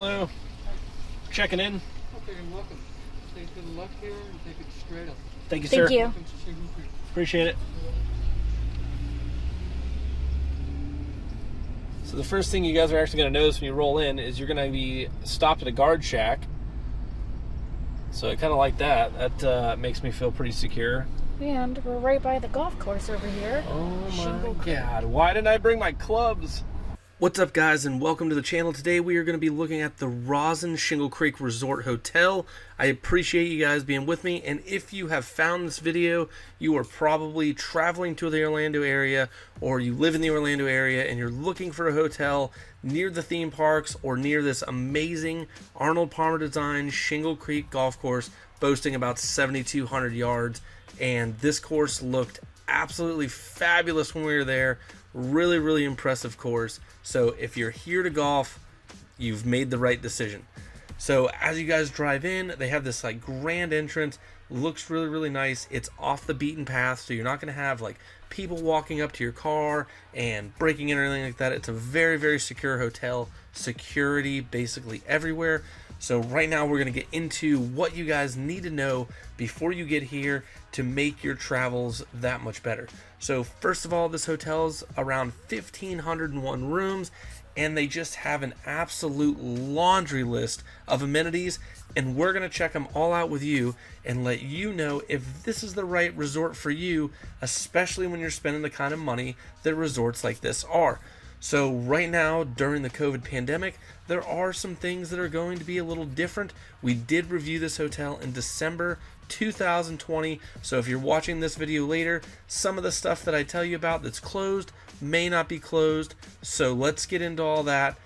Hello, checking in. Okay, you're welcome. Stay to the left here and take it straight up. Thank you, sir. Thank you. Welcome to Shingle Creek. Appreciate it. So the first thing you guys are actually going to notice when you roll in is you're going to be stopped at a guard shack. So I kind of like that. That makes me feel pretty secure. And we're right by the golf course over here. Oh Shingle my Creek. God, why didn't I bring my clubs? What's up, guys, and welcome to the channel. Today we are going to be looking at the Rosen Shingle Creek Resort Hotel. I appreciate you guys being with me, and if you have found this video, you are probably traveling to the Orlando area, or you live in the Orlando area and you're looking for a hotel near the theme parks or near this amazing Arnold Palmer designed Shingle Creek golf course boasting about 7,200 yards. And this course looked absolutely fabulous when we were there. Really impressive course. So if you're here to golf, you've made the right decision. So as you guys drive in, they have this like grand entrance. Looks really nice. It's off the beaten path, so you're not going to have like people walking up to your car and breaking in or anything like that. It's a very secure hotel. Security basically everywhere. So right now we're going to get into what you guys need to know before you get here to make your travels that much better. So first of all, this hotel's around 1,501 rooms, and they just have an absolute laundry list of amenities, and we're going to check them all out with you and let you know if this is the right resort for you, especially when you're spending the kind of money that resorts like this are. So right now, during the COVID pandemic, there are some things that are going to be a little different. We did review this hotel in December 2020, so if you're watching this video later, some of the stuff that I tell you about that's closed may not be closed. So let's get into all that.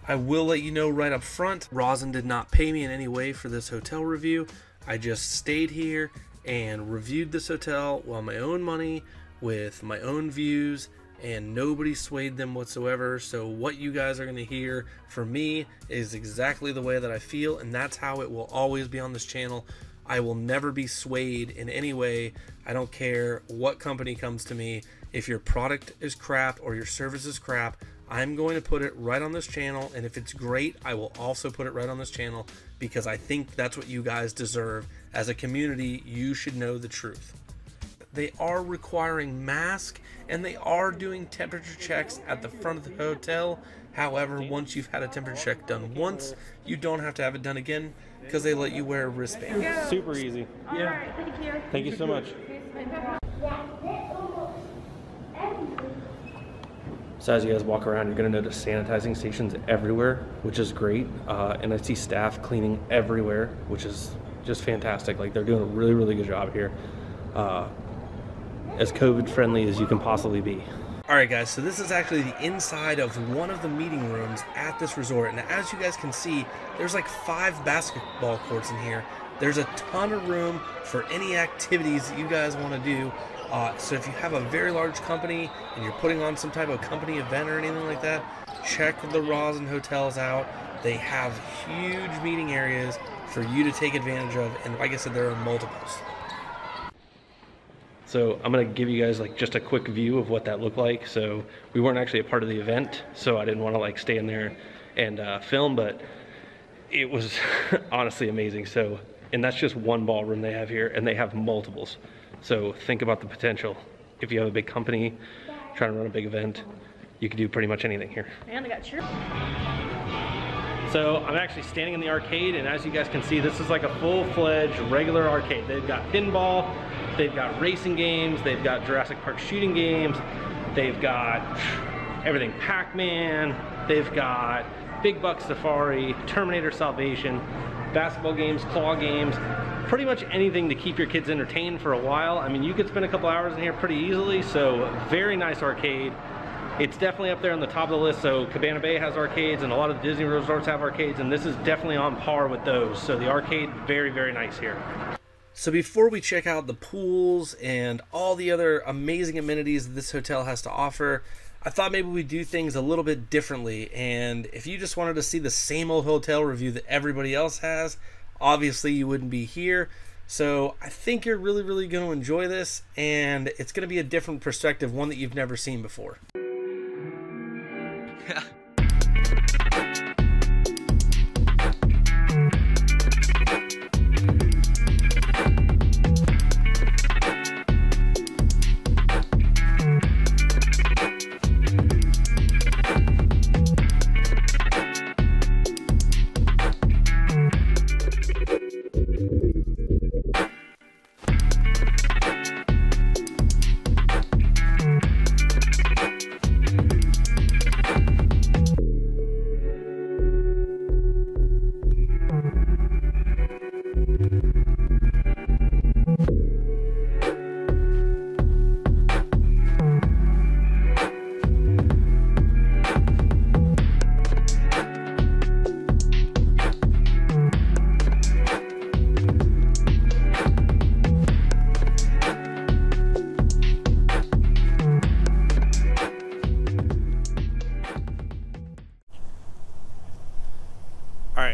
I will let you know right up front, Rosen did not pay me in any way for this hotel review. I just stayed here and reviewed this hotel on my own money with my own views, and nobody swayed them whatsoever. So what you guys are going to hear from me is exactly the way that I feel, and that's how it will always be on this channel. I will never be swayed in any way. I don't care what company comes to me. If your product is crap or your service is crap, I'm going to put it right on this channel, and if it's great, I will also put it right on this channel, because I think that's what you guys deserve. As a community, you should know the truth. They are requiring masks, and they are doing temperature checks at the front of the hotel. However, once you've had a temperature check done once, you don't have to have it done again, because they let you wear a wristband. Super easy. Yeah. All right, thank you. Thank you so much. So as you guys walk around, you're going to notice sanitizing stations everywhere, which is great. And I see staff cleaning everywhere, which is just fantastic. Like, they're doing a really good job here. As COVID friendly as you can possibly be. Alright guys, so this is actually the inside of one of the meeting rooms at this resort, and as you guys can see, there's like 5 basketball courts in here. There's a ton of room for any activities that you guys want to do. So if you have a very large company and you're putting on some type of company event or anything like that, check the Rosen hotels out. They have huge meeting areas for you to take advantage of, and like I said, there are multiples. So I'm going to give you guys like just a quick view of what that looked like. So we weren't actually a part of the event, so I didn't want to like stay in there and film, but it was honestly amazing. So, and that's just one ballroom they have here, and they have multiples. So think about the potential. If you have a big company trying to run a big event, you can do pretty much anything here. And I got your... So I'm actually standing in the arcade, and as you guys can see, this is like a full-fledged regular arcade. They've got pinball, they've got racing games, they've got Jurassic Park shooting games, they've got everything Pac-Man, they've got Big Buck Safari, Terminator Salvation, basketball games, claw games, pretty much anything to keep your kids entertained for a while. I mean, you could spend a couple hours in here pretty easily, so very nice arcade. It's definitely up there on the top of the list. So Cabana Bay has arcades, and a lot of the Disney resorts have arcades, and this is definitely on par with those. So the arcade, very nice here. So before we check out the pools and all the other amazing amenities that this hotel has to offer, I thought maybe we'd do things a little bit differently. And if you just wanted to see the same old hotel review that everybody else has, obviously you wouldn't be here. So I think you're really going to enjoy this, and it's going to be a different perspective, one that you've never seen before.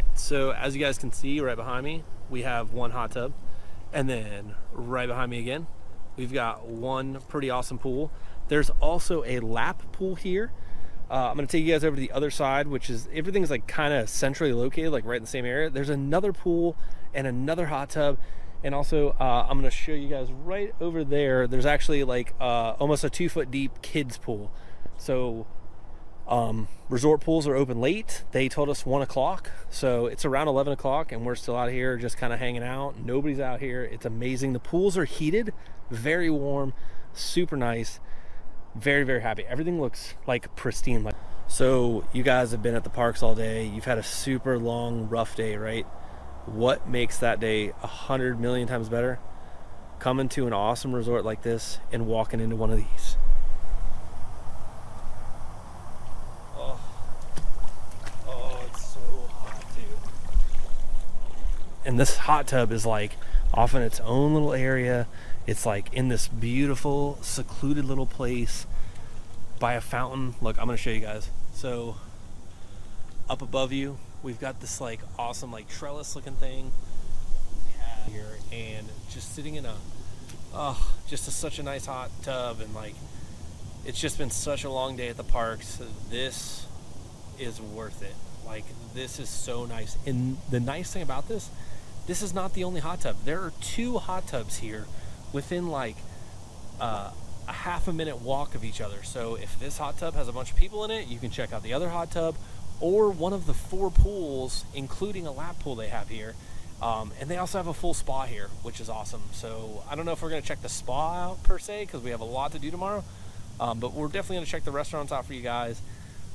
right, so as you guys can see right behind me, we have one hot tub, and then right behind me again, we've got one pretty awesome pool. There's also a lap pool here. I'm gonna take you guys over to the other side, which is, everything's like kind of centrally located, like right in the same area. There's another pool and another hot tub. And also, I'm gonna show you guys right over there, there's actually like almost a 2-foot deep kids pool. So resort pools are open late. They told us 1 o'clock. So it's around 11 o'clock and we're still out here just kind of hanging out. Nobody's out here. It's amazing. The pools are heated, very warm, super nice. Very, very happy. Everything looks like pristine. So you guys have been at the parks all day. You've had a super long, rough day, right? What makes that day 100 million times better? Coming to an awesome resort like this and walking into one of these. Oh, it's so hot too. And this hot tub is like off in its own little area. It's like in this beautiful, secluded little place by a fountain. Look, I'm gonna show you guys. So up above you, we've got this like awesome like trellis looking thing here, and just sitting in a such a nice hot tub, and like it's just been such a long day at the parks. This is worth it. Like, this is so nice. And the nice thing about this is not the only hot tub. There are 2 hot tubs here within like a half a minute walk of each other. So if this hot tub has a bunch of people in it, you can check out the other hot tub, or one of the 4 pools, including a lap pool they have here. And they also have a full spa here, which is awesome. So I don't know if we're gonna check the spa out per se, because we have a lot to do tomorrow, but we're definitely gonna check the restaurants out for you guys.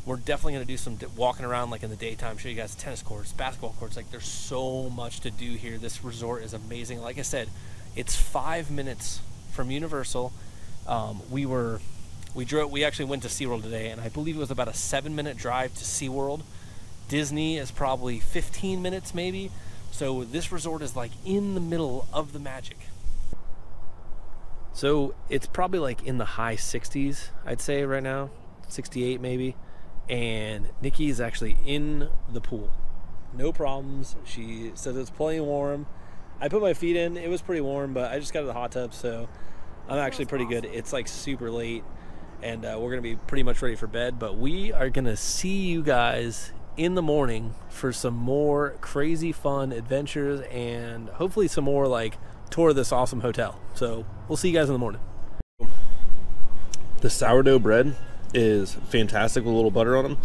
We're definitely gonna do some walking around like in the daytime, show you guys tennis courts, basketball courts. Like, there's so much to do here. This resort is amazing. Like I said, it's 5 minutes from Universal. We actually went to SeaWorld today, and I believe it was about a 7-minute drive to SeaWorld. Disney is probably 15 minutes maybe. So this resort is like in the middle of the magic. So it's probably like in the high 60s, I'd say right now, 68 maybe. And Nikki is actually in the pool. No problems. She says it's plenty warm. I put my feet in, it was pretty warm, but I just got to the hot tub, so I'm actually pretty good. It's like super late, and we're gonna be pretty much ready for bed, but we are gonna see you guys in the morning for some more crazy fun adventures, and hopefully some more like tour of this awesome hotel. So we'll see you guys in the morning. The sourdough bread is fantastic with a little butter on them.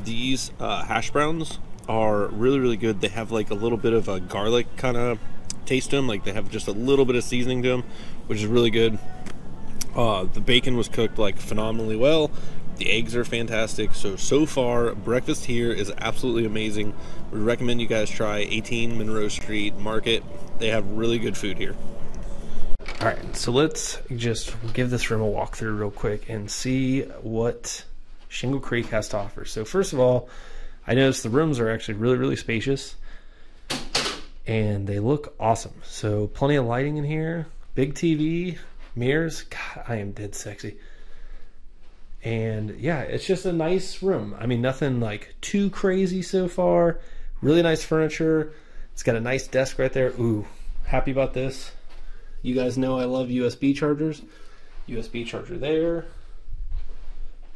These hash browns are really, really good. They have like a little bit of a garlic kind of taste to them. Like, they have just a little bit of seasoning to them, which is really good. The bacon was cooked like phenomenally well. The eggs are fantastic. So far, breakfast here is absolutely amazing. We recommend you guys try 18 Monroe Street Market. They have really good food here. All right, so let's just give this room a walkthrough real quick and see what Shingle Creek has to offer. So first of all, I noticed the rooms are actually really, really spacious, and they look awesome. So plenty of lighting in here, big TV, mirrors. God, I am dead sexy. And yeah, it's just a nice room. I mean, nothing like too crazy so far. Really nice furniture. It's got a nice desk right there. Ooh, happy about this. You guys know I love USB chargers. USB charger there.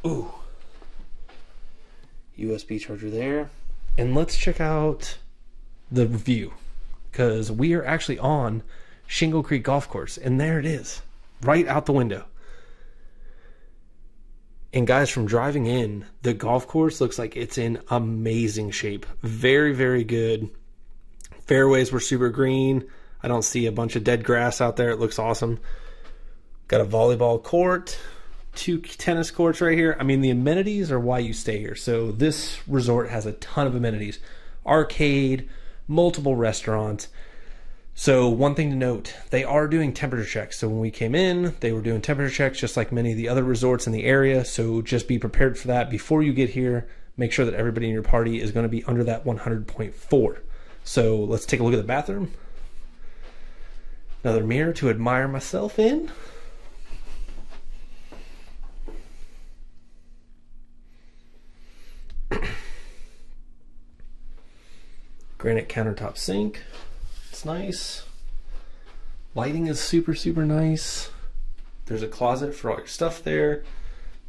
Ooh. USB charger there. And let's check out the view, because we are actually on Shingle Creek Golf Course, and there it is, right out the window. And guys, from driving in, the golf course looks like it's in amazing shape. Very, very good. Fairways were super green. I don't see a bunch of dead grass out there. It looks awesome. Got a volleyball court, 2 tennis courts right here. I mean, the amenities are why you stay here. So this resort has a ton of amenities. Arcade, multiple restaurants. So one thing to note, they are doing temperature checks. So when we came in, they were doing temperature checks just like many of the other resorts in the area. So just be prepared for that before you get here. Make sure that everybody in your party is going to be under that 100.4. So let's take a look at the bathroom. Another mirror to admire myself in. Granite countertop sink. It's nice. Lighting is super, super nice. There's a closet for all your stuff there.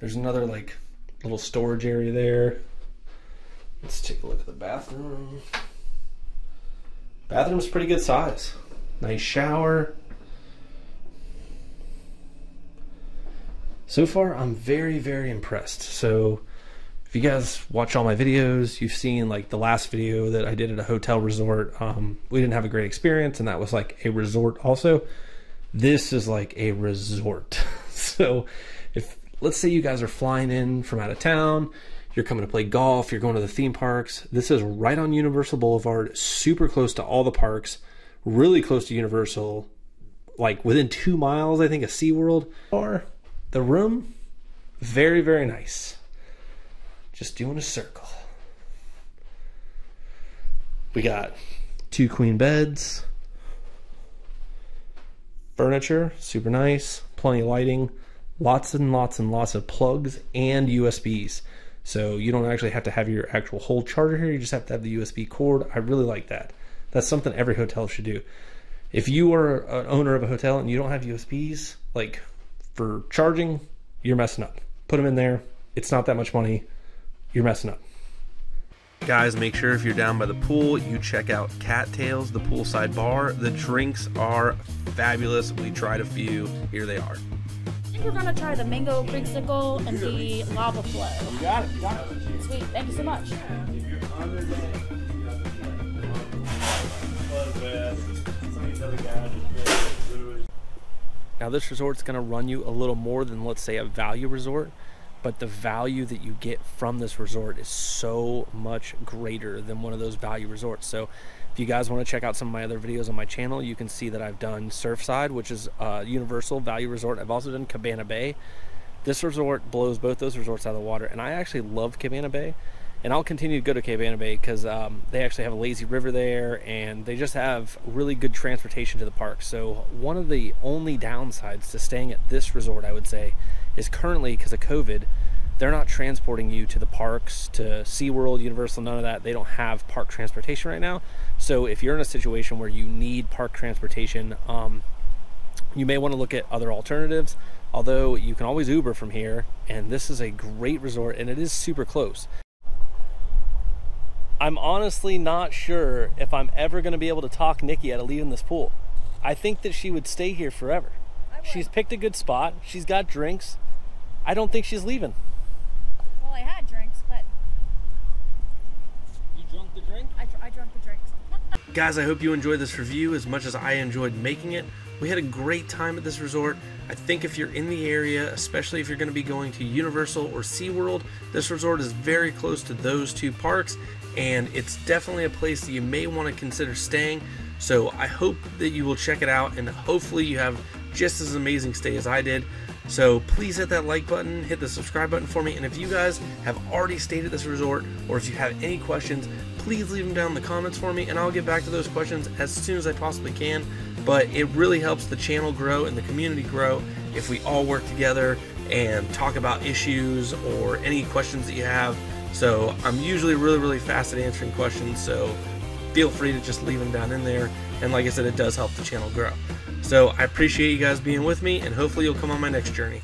There's another like little storage area there. Let's take a look at the bathroom. Bathroom's pretty good size. Nice shower. So far, I'm very, very impressed. So if you guys watch all my videos, you've seen like the last video that I did at a hotel resort. We didn't have a great experience, and that was like a resort also. This is like a resort. So if, let's say you guys are flying in from out of town, you're coming to play golf, you're going to the theme parks. This is right on Universal Boulevard, super close to all the parks, really close to Universal, like within 2 miles, I think, of SeaWorld. Or the room, very, very nice. Just doing a circle. We got 2 queen beds, furniture, super nice, plenty of lighting, lots and lots and lots of plugs and USBs. So you don't actually have to have your actual whole charger here, you just have to have the USB cord. I really like that. That's something every hotel should do. If you are an owner of a hotel and you don't have USBs, like for charging, you're messing up. Put them in there. It's not that much money. You're messing up. Guys, make sure if you're down by the pool, you check out Cattails, the poolside bar. The drinks are fabulous. We tried a few. Here they are. I think we're gonna try the mango creamsicle and the lava flow. You got it. You got it. Sweet, thank you so much. Now this resort's gonna run you a little more than, let's say, a value resort, but the value that you get from this resort is so much greater than one of those value resorts. So if you guys want to check out some of my other videos on my channel, you can see that I've done Surfside, which is a Universal value resort. I've also done Cabana Bay. This resort blows both those resorts out of the water, and I actually love Cabana Bay. And I'll continue to go to Cabana Bay because they actually have a lazy river there, and they just have really good transportation to the park. So one of the only downsides to staying at this resort, I would say, is currently, because of COVID, they're not transporting you to the parks, to SeaWorld, Universal, none of that. They don't have park transportation right now. So if you're in a situation where you need park transportation, you may want to look at other alternatives, although you can always Uber from here, and this is a great resort, and it is super close. I'm honestly not sure if I'm ever going to be able to talk Nikki out of leaving this pool. I think that she would stay here forever. She's picked a good spot. She's got drinks. I don't think she's leaving. Well, I had drinks, but... You drunk the drink? I drank the drinks. Guys, I hope you enjoyed this review as much as I enjoyed making it. We had a great time at this resort. I think if you're in the area, especially if you're going to be going to Universal or SeaWorld, this resort is very close to those 2 parks, and it's definitely a place that you may want to consider staying. So I hope that you will check it out, and hopefully you have just as amazing stay as I did. So please hit that like button, hit the subscribe button for me, and if you guys have already stayed at this resort, or if you have any questions, please leave them down in the comments for me, and I'll get back to those questions as soon as I possibly can. But it really helps the channel grow and the community grow if we all work together and talk about issues or any questions that you have. So I'm usually really fast at answering questions, so feel free to just leave them down in there. And like I said, it does help the channel grow. So I appreciate you guys being with me, and hopefully you'll come on my next journey.